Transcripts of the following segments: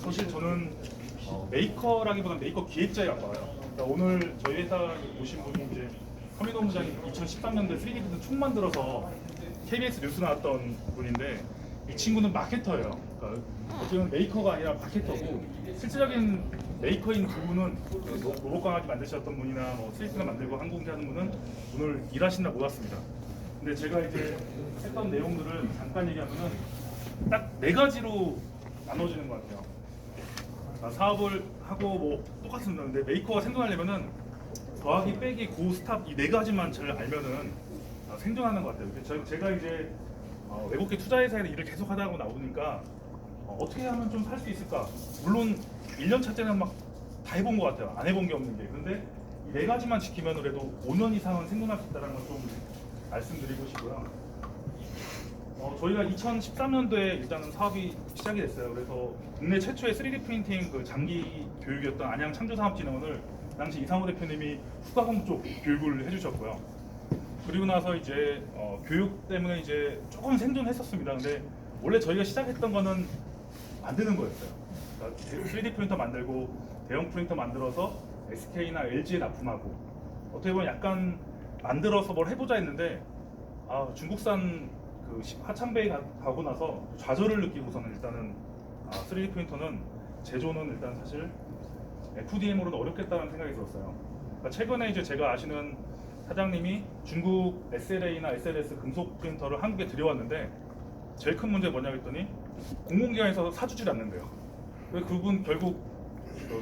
사실 저는 메이커라기보다는 메이커 기획자에 가까워요. 그러니까 오늘 저희 회사 오신 분이 이제 서민호 부장이 2013년도에 3D 프린터 총 만들어서 KBS 뉴스 나왔던 분인데, 이 친구는 마케터예요. 그러니까 어떻게 보면 메이커가 아니라 마케터고, 실질적인 메이커인 두 분은 로봇 강아지 만드셨던 분이나 뭐 3D 프린터 만들고 항공기 하는 분은 오늘 일하신다 못 왔습니다. 근데 제가 이제 했던 내용들을 잠깐 얘기하면은 딱 네 가지로 나눠지는 것 같아요. 사업을 하고 뭐 똑같습니다. 근데 메이커가 생존하려면은 더하기 빼기 고 스탑 이 네 가지만 잘 알면은 생존하는 것 같아요. 제가 이제 외국계 투자회사에 일을 계속 하다 나오니까 어떻게 하면 좀 살 수 있을까? 물론 1년 차때는 막 다 해본 것 같아요. 안 해본 게 없는 게. 근데 이 네 가지만 지키면 그래도 5년 이상은 생존할 수 있다는 걸 좀 말씀드리고 싶고요. 저희가 2013년도에 일단은 사업이 시작이 됐어요. 그래서 국내 최초의 3D 프린팅 그 장기 교육이었던 안양 창조산업진흥원을 당시 이상호 대표님이 후가공 쪽 교육을 해주셨고요. 그리고 나서 이제 교육 때문에 이제 조금 생존했었습니다. 근데 원래 저희가 시작했던 거는 만드는 거였어요. 그러니까 3D 프린터 만들고 대형 프린터 만들어서 SK나 LG에 납품하고, 어떻게 보면 약간 만들어서 뭘 해보자 했는데 중국산 그 하창베이 가고 나서 좌절을 느끼고서는 일단은 3D 프린터는 제조는 일단 사실 FDM으로는 어렵겠다는 생각이 들었어요. 그러니까 최근에 이제 제가 아시는 사장님이 중국 SLA나 SLS 금속 프린터를 한국에 들여왔는데, 제일 큰 문제가 뭐냐 했더니 공공기관에서 사주질 않는데요. 그래서 그분 결국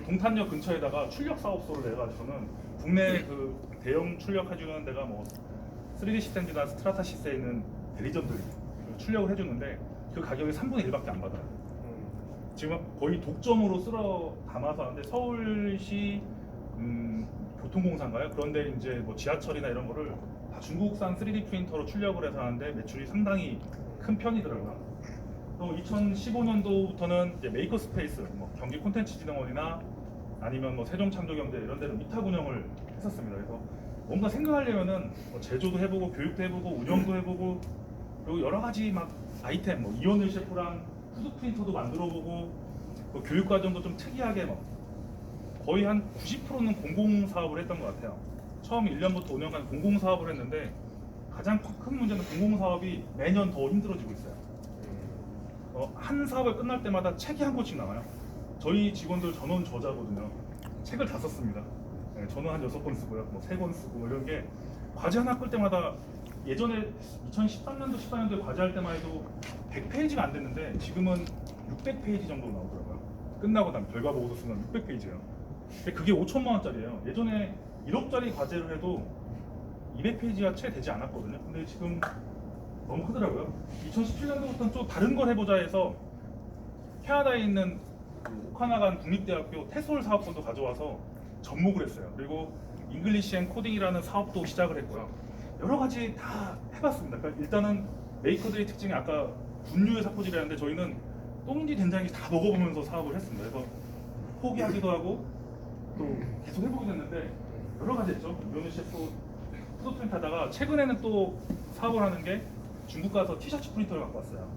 동탄역 근처에다가 출력 사업소를 내가지고는 국내 그 대형 출력해주는 데가 뭐 3D 시스템즈나 스트라타시스에 있는 대리점들이 출력을 해주는데 그 가격이 3분의 1밖에 안 받아요. 지금 거의 독점으로 쓸어 담아서 하는데, 서울시 교통공사인가요? 그런데 이제 뭐 지하철이나 이런 거를 다 중국산 3D 프린터로 출력을 해서 하는데 매출이 상당히 큰 편이더라고요. 또 2015년도부터는 이제 메이커 스페이스, 뭐 경기 콘텐츠진흥원이나 아니면 뭐 세종창조경제 이런 데를 위탁 운영을 했었습니다. 그래서 뭔가 생각하려면은 뭐 제조도 해보고 교육도 해보고 운영도 해보고, 그리고 여러 가지 막 아이템, 뭐 이오늘 셰프랑 푸드 프린터도 만들어보고, 뭐 교육 과정도 좀 특이하게 뭐 거의 한 90%는 공공 사업을 했던 것 같아요. 처음 1년부터 5년간 공공 사업을 했는데 가장 큰 문제는 공공 사업이 매년 더 힘들어지고 있어요. 한 사업을 끝날 때마다 책이 한 권씩 나와요. 저희 직원들 전원 저자거든요. 책을 다 썼습니다. 네, 전원 한 6권 쓰고요, 뭐 3권 쓰고, 뭐 이런 게 과제 하나 끌 때마다, 예전에 2013년도 14년도에 과제할 때만 해도 100페이지가 안 됐는데 지금은 600페이지 정도 나오더라고요. 끝나고 나면 결과 보고서 쓰면 600페이지예요. 근데 그게 5천만 원짜리예요. 예전에 1억짜리 과제를 해도 200페이지가 채 되지 않았거든요. 근데 지금 너무 크더라고요. 2017년도부터는 좀 다른 걸 해보자 해서 캐나다에 있는 그 오카나간 국립대학교 테솔 사업본도 가져와서 접목을 했어요. 그리고 잉글리시 앤 코딩이라는 사업도 시작을 했고요. 여러 가지 다 해봤습니다. 그러니까 일단은 메이커들의 특징이 아까 분류의 사포질이라는데, 저희는 똥인지 된장인지 다 먹어보면서 사업을 했습니다. 그래서 포기하기도 하고 또 계속 해보게 됐는데 여러 가지 했죠. 면은 셰프, 푸드 프린트 하다가 최근에는 또 사업을 하는 게 중국 가서 티셔츠 프린터를 갖고 왔어요.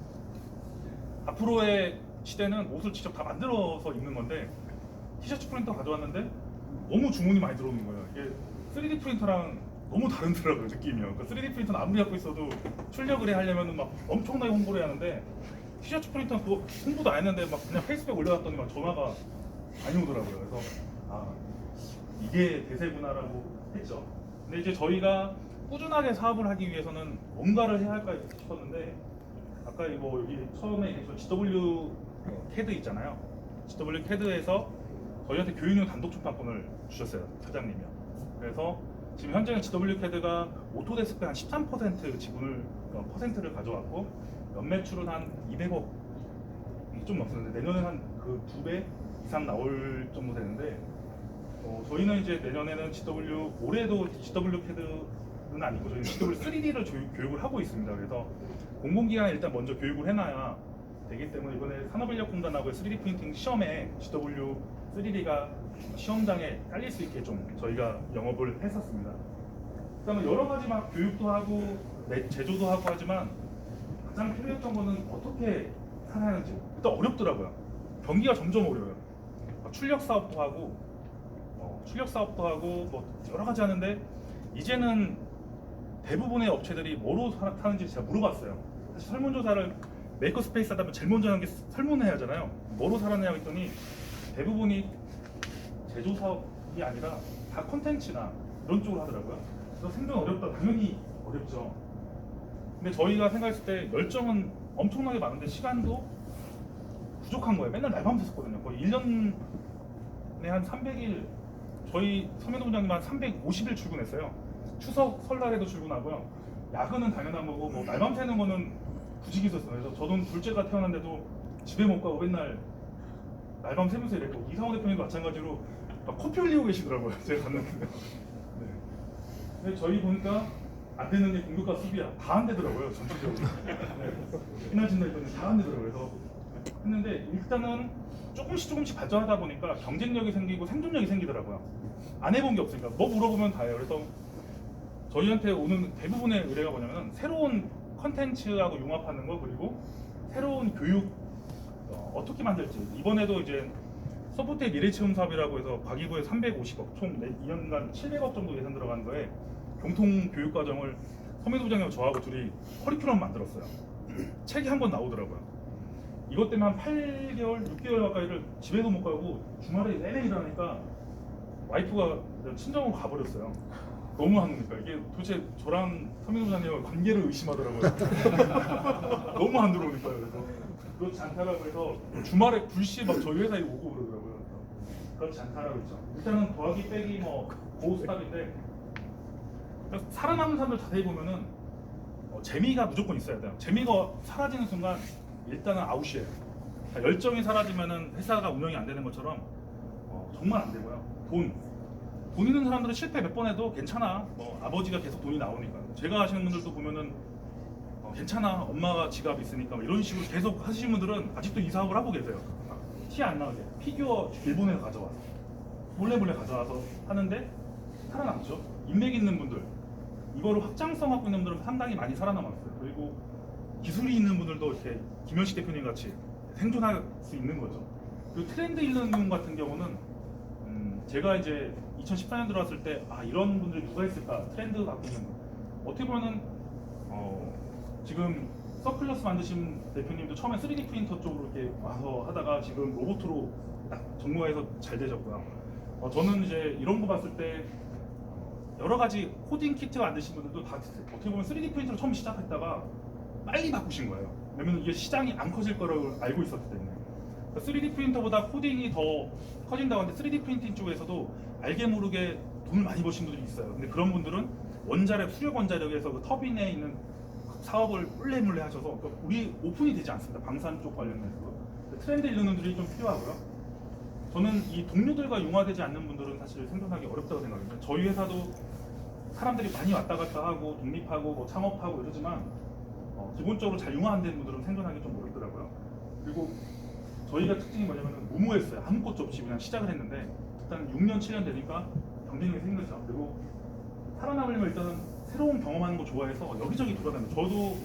앞으로의 시대는 옷을 직접 다 만들어서 입는 건데, 티셔츠 프린터 가져왔는데 너무 주문이 많이 들어오는 거예요. 이게 3D 프린터랑 너무 다르더라고요, 느낌이요. 그러니까 3D 프린터는 아무리 갖고 있어도 출력을 하려면 막 엄청나게 홍보를 해야 하는데, 티셔츠 프린터는 그거 홍보도 안 했는데 막 그냥 페이스북에 올려놨더니 막 전화가 많이 오더라고요. 그래서 이게 대세구나라고 했죠. 근데 이제 저희가 꾸준하게 사업을 하기 위해서는 뭔가를 해야 할까 싶었는데, 아까 이거 여기 처음에 GW 캐드 있잖아요. GW 캐드에서 저희한테 교육용 단독 출판권을 주셨어요, 사장님이요. 그래서 지금 현재는 GW 캐드가 오토데스크의 한 13% 지분을 퍼센트를 가져왔고, 연매출은 한 200억 좀 넘었는데 내년에 한 그 2배 이상 나올 정도 되는데, 저희는 이제 내년에는 올해도 GW 캐드는 아니고 저희는 GW 3D를 교육을 하고 있습니다. 그래서 공공기관에 일단 먼저 교육을 해놔야 되기 때문에 이번에 산업인력공단하고의 3D 프린팅 시험에 GW 3D가 시험장에 깔릴 수 있게 좀 저희가 영업을 했었습니다. 그다음에 여러 가지 막 교육도 하고 제조도 하고 하지만 가장 필요했던 거는 어떻게 살아야 하는지. 일단 어렵더라고요. 경기가 점점 어려워요. 출력 사업도 하고 뭐 여러 가지 하는데 이제는 대부분의 업체들이 뭐로 타는지 제가 물어봤어요. 사실 설문조사를 메이커 스페이스 하다 보면 제일 먼저 하는 게 설문을 해야 하잖아요. 뭐로 살았냐 했더니 대부분이 제조 사업이 아니라 다 컨텐츠나 이런 쪽으로 하더라고요. 그래서 생존 어렵다. 당연히 어렵죠. 근데 저희가 생각했을 때 열정은 엄청나게 많은데 시간도 부족한 거예요. 맨날 날밤 샜었거든요. 거의 1년에 한 300일, 저희 서면도 부장님은 한 350일 출근했어요. 추석 설날에도 출근하고요. 야근은 당연한 거고 뭐 날밤 새는 거는 구직이 있었어요. 그래서 저도 둘째가 태어났는데도 집에 못 가고 맨날 날밤 새면서 일했고, 이상호 대표님도 마찬가지로 막 커피 흘리고 계시더라고요. 제가 갔는데. 네. 근데 저희 보니까 안 되는 게 공격과 수비야. 다 안 되더라고요, 전체적으로. 네. 이날 진다 했더니 다 안 되더라고요. 그래서 했는데 일단은 조금씩 발전하다 보니까 경쟁력이 생기고 생존력이 생기더라고요. 안 해본 게 없으니까 뭐 물어보면 다 해요. 그래서 저희한테 오는 대부분의 의뢰가 뭐냐면 새로운 컨텐츠하고 융합하는 거, 그리고 새로운 교육 어떻게 만들지. 이번에도 이제 소프트웨어 미래체험 사업이라고 해서 과기부에 350억, 총 2년간 700억 정도 예산 들어간 거에 공통 교육 과정을 서민도 부장님하고 저하고 둘이 커리큘럼 만들었어요. 책이 한 번 나오더라고요. 이것 때문에 한 8개월, 6개월 가까이를 집에도 못 가고 주말에 내내 일하니까 와이프가 친정으로 가버렸어요. 너무 한우니까 이게 도대체 저랑 서민도 부장님과 관계를 의심하더라고요. 너무 안 들어오니까요. 그래서 그렇지 않다라고 해서 주말에 불시에 막 저희 회사에 오고 그러더라고요. 그렇지 않다라고 했죠. 일단은 더하기 빼기 뭐 고스톱인데 살아남은 사람들 자세히 보면은 재미가 무조건 있어야 돼요. 재미가 사라지는 순간 일단은 아웃이에요. 열정이 사라지면은 회사가 운영이 안 되는 것처럼 정말 안 되고요. 돈 있는 사람들은 실패 몇 번 해도 괜찮아. 뭐 아버지가 계속 돈이 나오니까. 제가 하시는 분들도 보면은 괜찮아. 엄마가 지갑 있으니까 뭐 이런 식으로 계속 하시는 분들은 아직도 이 사업을 하고 계세요. 티 안 나게 피규어 일본에서 가져와서 몰래 가져와서 하는데 살아남죠. 인맥 있는 분들, 이거를 확장성 갖고 있는 분들은 상당히 많이 살아남았어요. 그리고 기술이 있는 분들도 이렇게 김현식 대표님 같이 생존할 수 있는 거죠. 그리고 트렌드 일러닝 같은 경우는 제가 이제 2014년 들어왔을 때 이런 분들이 누가 있을까, 트렌드 갖고 있는 분. 어떻게 보면은 지금 서클러스 만드신 대표님도 처음에 3D 프린터 쪽으로 이렇게 와서 하다가 지금 로봇으로 딱 전공해서 잘 되셨고요. 저는 이제 이런 거 봤을 때 여러 가지 코딩 키트 만드신 분들도 다 어떻게 보면 3D 프린터로 처음 시작했다가 빨리 바꾸신 거예요. 왜냐면 이게 시장이 안 커질 거라고 알고 있었기 때문에. 3D 프린터보다 코딩이 더 커진다고 하는데 3D 프린팅 쪽에서도 알게 모르게 돈을 많이 버신 분들이 있어요. 근데 그런 분들은 원자력, 수력 원자력에서 그 터빈에 있는 사업을 몰래 하셔서 우리 오픈이 되지 않습니다. 방산 쪽 관련해서. 트렌드 일러너들이 좀 필요하고요. 저는 이 동료들과 융화되지 않는 분들은 사실 생존하기 어렵다고 생각합니다. 저희 회사도 사람들이 많이 왔다 갔다 하고 독립하고 뭐 창업하고 이러지만 기본적으로 잘 융화 안 되는 분들은 생존하기 좀 어렵더라고요. 그리고 저희가 특징이 뭐냐면 무모했어요. 아무것도 없이 그냥 시작을 했는데 일단 6년, 7년 되니까 경쟁력이 생겼죠. 그리고 살아남으려면 일단은 새로운 경험하는 거 좋아해서 여기저기 돌아다니고, 저도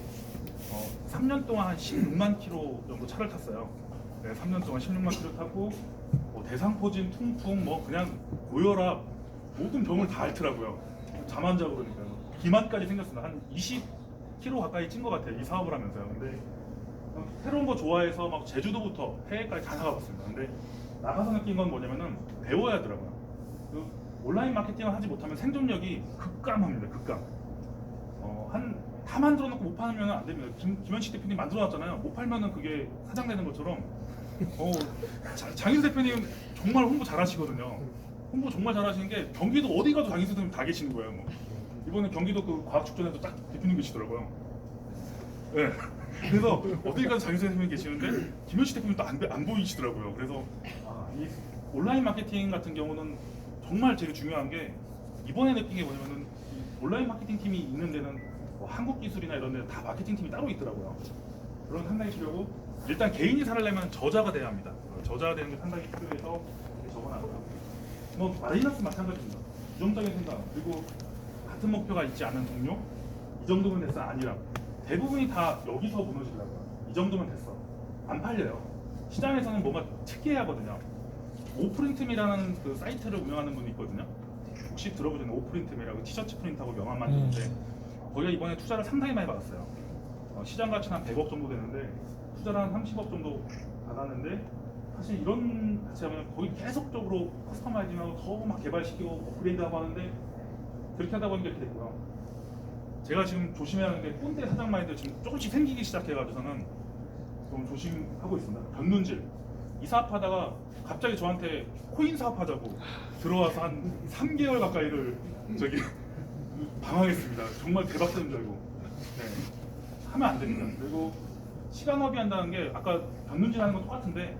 3년 동안 한 16만 킬로 정도 차를 탔어요. 네, 3년 동안 16만 킬로 타고 대상포진, 퉁퉁 뭐 그냥 고혈압 모든 병을 다 앓더라고요. 잠 안 자고 그러니까요. 비만까지 생겼습니다. 한 20kg 가까이 찐 것 같아요. 이 사업을 하면서요. 근데 새로운 거 좋아해서 막 제주도부터 해외까지 다 나가봤습니다. 근데 나가서 느낀 건 뭐냐면은 배워야 하더라고요. 그 온라인 마케팅을 하지 못하면 생존력이 급감합니다. 급감. 다 만들어 놓고 못 팔면 안 됩니다. 김현식 대표님 만들어 놨잖아요. 못 팔면은 그게 사장되는 것처럼. 장인수 대표님 정말 홍보 잘하시거든요. 홍보 정말 잘하시는 게 경기도 어디 가도 장인수 대표님 다 계시는 거예요. 뭐. 이번에 경기도 그 과학축전에도 딱 대표님 계시더라고요. 네. 그래서 어디 가도 장인수 대표님 계시는데 김현식 대표님 또 안 보이시더라고요. 그래서 이 온라인 마케팅 같은 경우는 정말 되게 중요한 게, 이번에 느낀 게 뭐냐면은 온라인 마케팅 팀이 있는 데는 한국 기술이나 이런 데는 다 마케팅 팀이 따로 있더라고요. 그런 상당히 필요하고, 일단 개인이 살려면 저자가 돼야 합니다. 저자가 되는 게 상당히 필요해서 적어놨고요. 뭐 마이너스 마찬가지입니다. 부정적인 생각, 그리고 같은 목표가 있지 않은 동료, 이 정도면 됐어 아니라 대부분이 다 여기서 무너지더라고요. 이 정도면 됐어, 안 팔려요. 시장에서는 뭔가 특이하거든요. 오프린트미라는 그 사이트를 운영하는 분이 있거든요. 혹시 들어보셨나요? 오프린트미라고 티셔츠 프린트하고 명함 만드는데 거기가 이번에 투자를 상당히 많이 받았어요. 시장 가치는 한 100억 정도 되는데 투자를 한 30억 정도 받았는데 사실 이런 자체 하면 거의 계속적으로 커스터마이징하고 더 막 개발시키고 업그레이드하고 하는데 그렇게 하다 보니까 이렇게 됐고요. 제가 지금 조심해야 하는 게 꼰대 사장 마인드 지금 조금씩 생기기 시작해가지고서는 좀 조심하고 있습니다. 변눈질 이 사업하다가 갑자기 저한테 코인 사업하자고 들어와서 한 3개월 가까이를 저기 방황했습니다. 정말 대박 되는 줄 알고. 네. 하면 안 됩니다. 그리고 시간업이 한다는 게 아까 변눈질 하는 건 똑같은데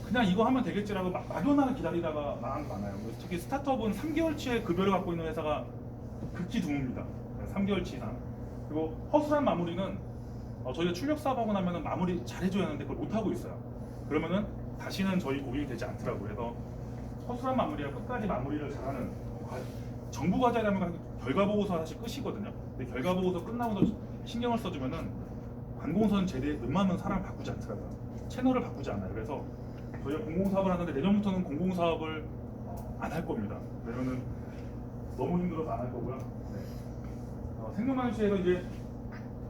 그냥 이거 하면 되겠지라고 막연하게 기다리다가 망한 게 많아요. 특히 스타트업은 3개월치의 급여를 갖고 있는 회사가 극히 드뭅니다. 3개월치 이상. 그리고 허술한 마무리는 저희가 출력 사업하고 나면은 마무리 잘해줘야 하는데 그걸 못 하고 있어요. 그러면은 다시는 저희 고객이 되지 않더라고요. 그래서 허술한 마무리와 끝까지 마무리를 잘하는 정부 과제라면 결과 보고서 사실 끝이거든요. 근데 결과 보고서 끝나고도 신경을 써주면은 관공서는 제대 웬만하면 사람 바꾸지 않더라고요. 채널을 바꾸지 않아요. 그래서 저희가 공공사업을 하는데 내년부터는 공공사업을 안 할 겁니다. 왜냐면은 너무 힘들어서 안 할 거고요. 네. 생명만시에서 이제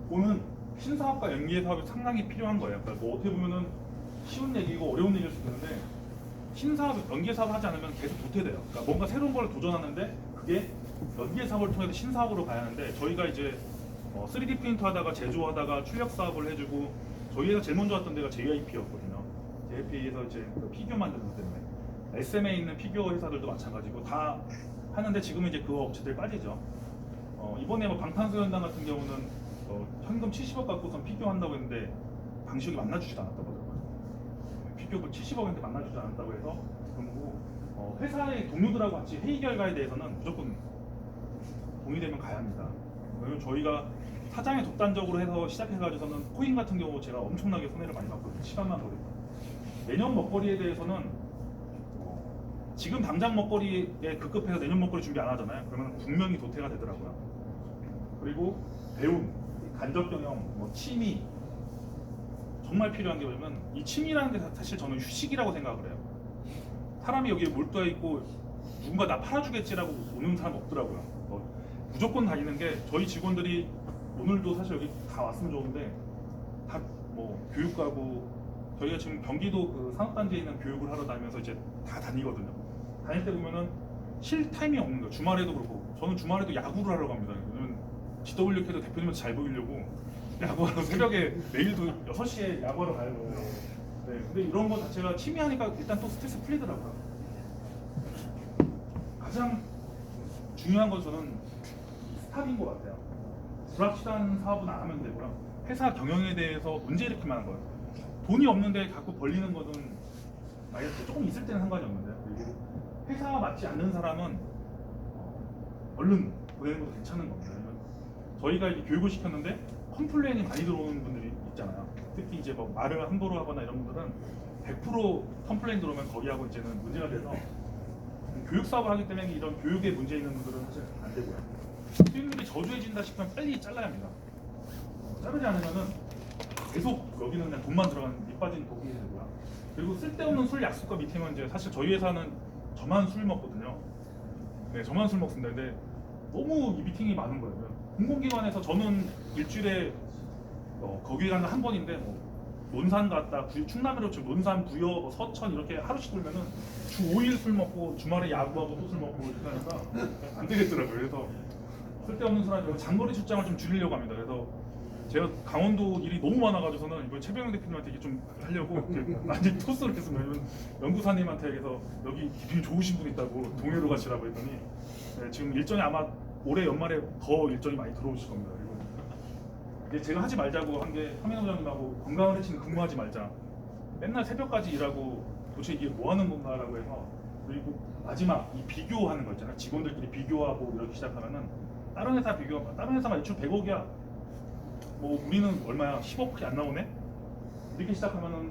보는 신사업과 연계 사업이 상당히 필요한 거예요. 그러니까 뭐 어떻게 보면은 쉬운 얘기고 어려운 얘기일 수 있는데 신사업, 연계 사업을 하지 않으면 계속 도태돼요. 그러니까 뭔가 새로운 걸 도전하는데 그게 연계 사업을 통해서 신사업으로 가야 하는데 저희가 이제 3D 프린터 하다가 제조하다가 출력 사업을 해주고 저희가 제일 먼저 왔던 데가 JYP였거든요. JYP에서 이제 그 피규어 만드는 것 때문에 SM에 있는 피규어 회사들도 마찬가지고 다 하는데 지금은 이제 그 업체들 빠지죠. 이번에 뭐 방탄소년단 같은 경우는 현금 70억 갖고선 피규어 한다고 했는데 방시혁이 만나주지도 않았다고 하더라고요. 피규어 70억인데 만나주지 않았다고 해서 그런 거고 회사의 동료들하고 같이 회의 결과에 대해서는 무조건 동의되면 가야 합니다. 왜냐면 저희가 사장이 독단적으로 해서 시작해가지고서는 코인 같은 경우 제가 엄청나게 손해를 많이 봤거든요. 시간만 걸리고 내년 먹거리에 대해서는 지금 당장 먹거리에 급급해서 내년 먹거리 준비 안 하잖아요. 그러면 분명히 도태가 되더라고요. 그리고 배움, 간접 경영, 뭐 취미 정말 필요한 게 뭐냐면 이 취미라는 게 사실 저는 휴식이라고 생각을 해요. 사람이 여기에 몰두해 있고 누군가 나 팔아주겠지라고 오는 사람 없더라고요. 무조건 다니는 게 저희 직원들이 오늘도 사실 여기 다 왔으면 좋은데 다 뭐 교육 가고 저희가 지금 경기도 그 산업단지에 있는 교육을 하러 다니면서 이제 다 다니거든요. 다닐 때 보면은 쉴 타임이 없는 거예요. 주말에도 그렇고 저는 주말에도 야구를 하러 갑니다. 왜냐면 GWK도 대표님한테 잘 보이려고 야구하러 새벽에 내일도 6시에 야구하러 가요. 네, 근데 이런 거 자체가 취미하니까 일단 또 스트레스 풀리더라고요. 가장 중요한 건 저는 스탑인 것 같아요. 불확실한 사업은 안 하면 되고요. 회사 경영에 대해서 문제 일으키만 한 거예요. 돈이 없는데 갖고 벌리는 거는 만약에 조금 있을 때는 상관이 없는데요. 그리고 회사와 맞지 않는 사람은 얼른 보내는 것도 괜찮은 겁니다. 저희가 이제 교육을 시켰는데 컴플레인이 많이 들어오는 분들이 있잖아요. 특히 이제 뭐 말을 함부로 하거나 이런 분들은 100% 컴플레인 들어오면 거기하고 이제는 문제가 돼서 교육 사업을 하기 때문에 이런 교육에 문제 있는 분들은 사실 안 되고요. 수익률이 저조해진다 싶으면 빨리 잘라야 합니다. 자르지 않으면은 계속 여기는 그냥 돈만 들어가는 밑 빠진 독이 되고요. 그리고 쓸데없는 술 약속과 미팅은 이제 사실 저희 회사는 저만 술 먹거든요. 네, 저만 술 먹습니다. 근데 너무 이 미팅이 많은 거예요. 공공기관에서 저는 일주일에 거기 가는 한 번인데 뭐 논산 갔다 충남으로 지금 논산, 부여, 뭐 서천 이렇게 하루씩 돌면은 주 5일 술 먹고 주말에 야구하고 또 술 먹고 이렇게 하니까 안 되겠더라고요. 그래서 쓸데없는 술 하니까 장거리 출장을 좀 줄이려고 합니다. 그래서 제가 강원도 일이 너무 많아가지고서는 이번 최병현 대표님한테 이게 좀 하려고 완전히 토스를 했습니다. 연구사님한테 그래서 여기 대표님 좋으신 분 있다고 동해로 가시라고 했더니 네, 지금 일정이 아마 올해 연말에 더 일정이 많이 들어오실 겁니다. 그리고 이제 제가 하지 말자고 한 게 하민호 장님하고 건강을 해치는 근무하지 말자. 맨날 새벽까지 일하고 도대체 이게 뭐 하는 건가라고 해서 그리고 마지막 이 비교하는 거 있잖아요. 직원들끼리 비교하고 이렇게 시작하면은 다른 회사 다른 회사 매출 100억이야. 뭐 우리는 얼마야? 10억밖에 안 나오네? 이렇게 시작하면은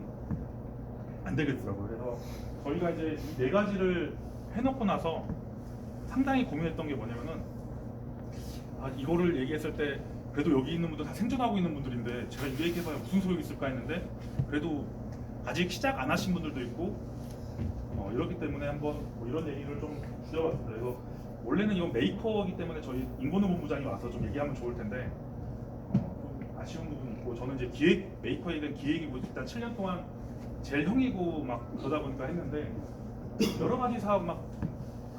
안 되겠더라고요. 그래서 저희가 이제 이 네 가지를 해놓고 나서 상당히 고민했던 게 뭐냐면은 이거를 얘기했을 때 그래도 여기 있는 분들 다 생존하고 있는 분들인데 제가 이 얘기해봐야 무슨 소용이 있을까 했는데 그래도 아직 시작 안 하신 분들도 있고 이렇기 때문에 한번 뭐 이런 얘기를 좀 드려봤습니다. 그래서 원래는 이건 메이커이기 때문에 저희 임건우 본부장이 와서 좀 얘기하면 좋을 텐데 좀 아쉬운 부분이 있고 저는 이제 기획 메이커에 대한 기획이고 일단 7년 동안 제일 형이고 막 그러다 보니까 했는데 여러 가지 사업 막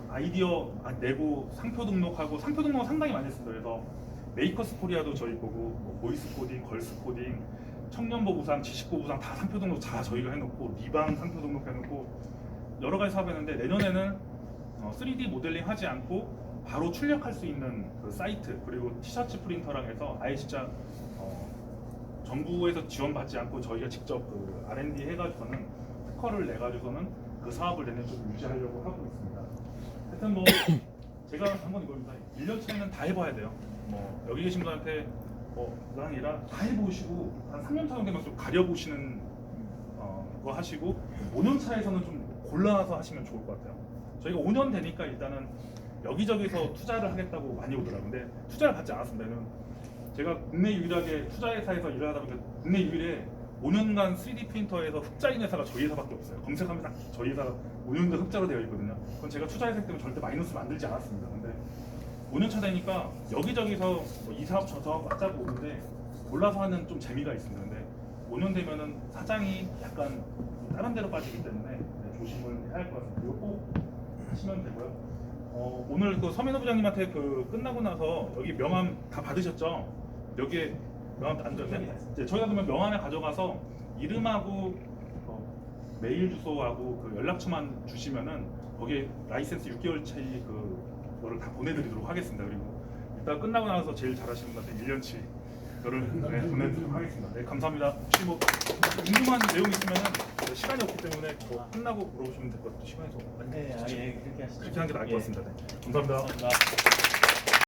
아이디어 내고 상표 등록하고 상표 등록 상당히 많이 했습니다. 그래서 메이커스 코리아도 저희 거고 뭐 보이스 코딩, 걸스 코딩, 청년보 부상, 지식보 부상 다 상표 등록 다 저희가 해놓고 리방 상표 등록 해놓고 여러 가지 사업했는데 내년에는 3D 모델링 하지 않고 바로 출력할 수 있는 그 사이트 그리고 티셔츠 프린터랑 해서 아예 진짜 정부에서 지원받지 않고 저희가 직접 그 R&D 해가지고는 특허를 내가지고는 그 사업을 내년 좀 유지하려고 하고 있습니다. 하여튼 뭐 제가 한번 이겁니다. 1년 차에는 다 해봐야 돼요. 뭐 여기 계신 분한테 그게 아니라 다 해보시고 한 3년 차 정도면 좀 가려보시는 거 하시고 5년 차에서는 좀 골라서 하시면 좋을 것 같아요. 저희가 5년 되니까 일단은 여기저기서 투자를 하겠다고 많이 오더라고요. 근데 투자를 받지 않았습니다. 제가 국내 유일하게 투자회사에서 일을 하다 보니까 국내 유일에 5년간 3D 프린터에서 흑자인 회사가 저희 회사밖에 없어요. 검색하면 딱 저희 회사가 5년간 흑자로 되어 있거든요. 그건 제가 투자회사 때문에 절대 마이너스 만들지 않았습니다. 근데 5년 차 되니까 여기저기서 뭐 이 사업 저 사업 맞자고 오는데 골라서 하는 좀 재미가 있습니다. 근데 5년 되면은 사장이 약간 다른 데로 빠지기 때문에 조심을 해야 할 것 같습니다. 이거 꼭 하시면 되고요. 오늘 그 서민호 부장님한테 그 끝나고 나서 여기 명함 다 받으셨죠? 여기에 명함 안 줬네. 저희가 그러면 명함에 가져가서 이름하고 메일 주소하고 그 연락처만 주시면은 거기에 라이센스 6개월치 그거를 다 보내드리도록 하겠습니다. 그리고 일단 끝나고 나서 제일 잘하시는 분한테 1년치 이거를 보내드리도록 하겠습니다. 네, 감사합니다. 혹시 뭐 궁금한 내용 있으면은 시간이 없기 때문에 뭐 끝나고 물어보시면 될 것 같아요. 시간이 좀 많이 네, 그렇게 하시죠. 그렇게 하는 게 나을 것 같습니다. 네, 감사합니다. 감사합니다.